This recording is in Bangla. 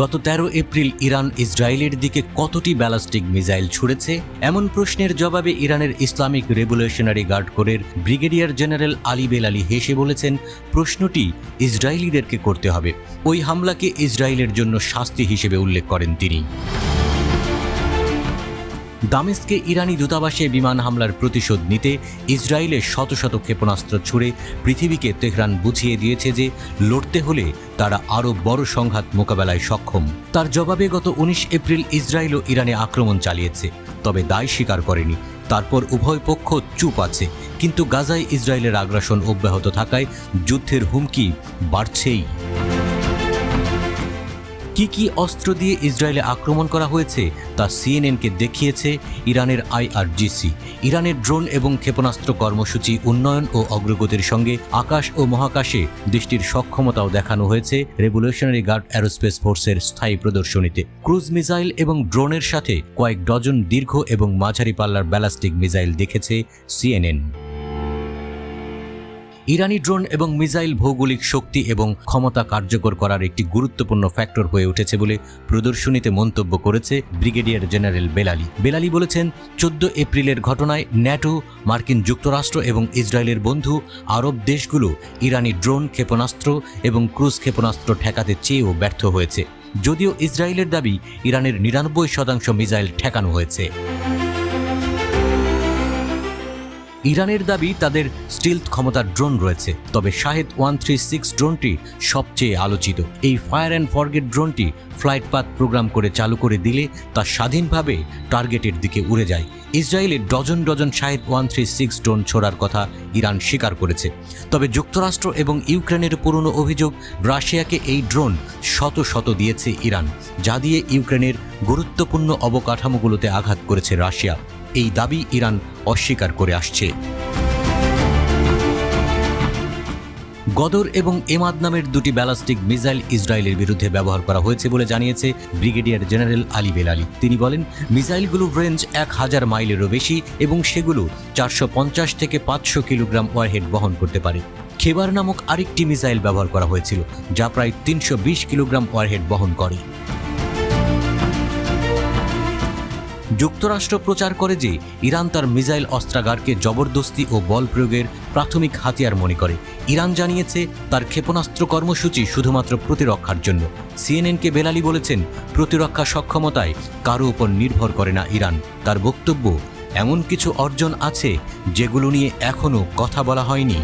গত 13 এপ্রিল ইরান ইসরায়েলের দিকে কতটি ব্যালিস্টিক মিসাইল ছুড়েছে? এমন প্রশ্নের জবাবে ইরানের ইসলামিক রেভলিউশনারি গার্ড কোরের ব্রিগেডিয়ার জেনারেল আলী বেলালি হেসে বলেছেন, প্রশ্নটি ইসরায়েলিদেরকে করতে হবে। ওই হামলাকে ইসরায়েলের জন্য শাস্তি হিসেবে উল্লেখ করেন তিনি। দামেস্কে ইরানি দূতাবাসে বিমান হামলার প্রতিশোধ নিতে ইসরায়েলের শত শত ক্ষেপণাস্ত্র ছুড়ে পৃথিবীকে তেহরান বুঝিয়ে দিয়েছে যে লড়তে হলে তারা আরও বড় সংঘাত মোকাবেলায় সক্ষম। তার জবাবে গত 19 এপ্রিল ইসরায়েলও ইরানে আক্রমণ চালিয়েছে, তবে দায় স্বীকার করেনি। তারপর উভয় পক্ষ চুপ আছে, কিন্তু গাজায় ইসরায়েলের আগ্রাসন অব্যাহত থাকায় যুদ্ধের হুমকি বাড়ছেই। কি কি অস্ত্র দিয়ে ইসরায়েলে আক্রমণ করা হয়েছে তা সিএনএনকে দেখিয়েছে ইরানের আইআরজিসি। ইরানের ড্রোন এবং ক্ষেপণাস্ত্র কর্মসূচি উন্নয়ন ও অগ্রগতির সঙ্গে আকাশ ও মহাকাশে দেশটির সক্ষমতাও দেখানো হয়েছে রেভলিউশনারি গার্ড অ্যারোস্পেস ফোর্সের স্থায়ী প্রদর্শনীতে। ক্রুজ মিসাইল এবং ড্রোনের সাথে কয়েক ডজন দীর্ঘ এবং মাঝারি পাল্লার ব্যালিস্টিক মিসাইল দেখেছে সিএনএন। ইরানি ড্রোন এবং মিসাইল ভৌগোলিক শক্তি এবং ক্ষমতা কার্যকর করার একটি গুরুত্বপূর্ণ ফ্যাক্টর হয়ে উঠেছে বলে প্রদর্শনীতে মন্তব্য করেছে ব্রিগেডিয়ার জেনারেল বেলালি। বেলালি বলেছেন, 14 এপ্রিলের ঘটনায় ন্যাটো, মার্কিন যুক্তরাষ্ট্র এবং ইসরায়েলের বন্ধু আরব দেশগুলো ইরানি ড্রোন, ক্ষেপণাস্ত্র এবং ক্রুজ ক্ষেপণাস্ত্র ঠেকাতে চেয়েও ব্যর্থ হয়েছে। যদিও ইসরায়েলের দাবি ইরানের 99% মিসাইল ঠেকানো হয়েছে। ইরানের দাবি তাদের স্টিলথ ক্ষমতার ড্রোন রয়েছে, তবে শাহেদ 136 ড্রোনটি সবচেয়ে আলোচিত। এই ফায়ার অ্যান্ড ফরগেট ড্রোনটি ফ্লাইট পাথ প্রোগ্রাম করে চালু করে দিলে তা স্বাধীনভাবে টার্গেটের দিকে উড়ে যায়। ইসরায়েলের ডজন ডজন শাহেদ 136 ড্রোন ছোড়ার কথা ইরান স্বীকার করেছে, তবে যুক্তরাষ্ট্র এবং ইউক্রেনের পুরনো অভিযোগ, রাশিয়াকে এই ড্রোন শত শত দিয়েছে ইরান, যা দিয়ে ইউক্রেনের গুরুত্বপূর্ণ অবকাঠামোগুলোতে আঘাত করেছে রাশিয়া। এই দাবি ইরান অস্বীকার করে আসছে। গদর এবং এমাদ নামের দুটি ব্যালিস্টিক মিসাইল ইসরায়েলের বিরুদ্ধে ব্যবহার করা হয়েছে বলে জানিয়েছে ব্রিগেডিয়ার জেনারেল আলী বেলালি। তিনি বলেন, মিসাইলগুলোর রেঞ্জ 1000 মাইলেরও বেশি এবং সেগুলো 450 থেকে 500 কিলোগ্রাম ওয়ারহেড বহন করতে পারে। খেবার নামক আরেকটি মিসাইল ব্যবহার করা হয়েছিল, যা প্রায় 320 কিলোগ্রাম ওয়ারহেড বহন করে। যুক্তরাষ্ট্র প্রচার করে যে ইরান তার মিসাইল অস্ত্রাগারকে জবরদস্তি ও বল প্রয়োগের প্রাথমিক হাতিয়ার মনে করে। ইরান জানিয়েছে তার ক্ষেপণাস্ত্র কর্মসূচি শুধুমাত্র প্রতিরক্ষার জন্য। সিএনএনকে বেলালি বলেছেন, প্রতিরক্ষা সক্ষমতায় কারো উপর নির্ভর করে না ইরান। তার বক্তব্য, এমন কিছু অর্জন আছে যেগুলো নিয়ে এখনও কথা বলা হয়নি।